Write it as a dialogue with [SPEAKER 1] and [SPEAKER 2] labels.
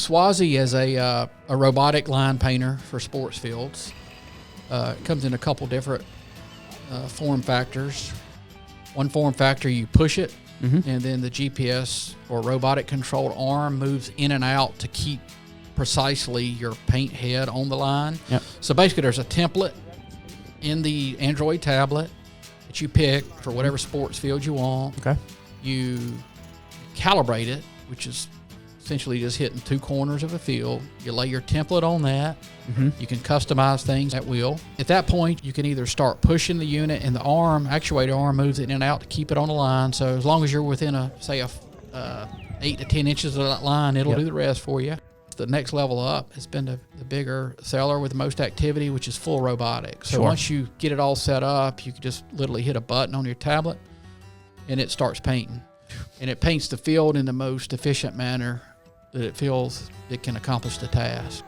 [SPEAKER 1] SWOZI is a robotic line painter for sports fields. It comes in a couple different form factors. One form factor, you push it, and then the GPS or robotic controlled arm moves in and out to keep precisely your paint head on the line.
[SPEAKER 2] Yep.
[SPEAKER 1] So basically there's a template in the Android tablet that you pick for whatever sports field you want.
[SPEAKER 2] Okay.
[SPEAKER 1] You calibrate it, which is essentially just hitting two corners of a field. You lay your template on that. You can customize things at will. At that point, you can either start pushing the unit, and the actuator arm moves it in and out to keep it on the line. So as long as you're within say 8 to 10 inches of that line, it'll do the rest for you. The next level up has been the bigger seller with the most activity, which is full robotics. So once you get it all set up, you can just literally hit a button on your tablet, and it starts painting. And it paints the field in the most efficient manner that it feels it can accomplish the task.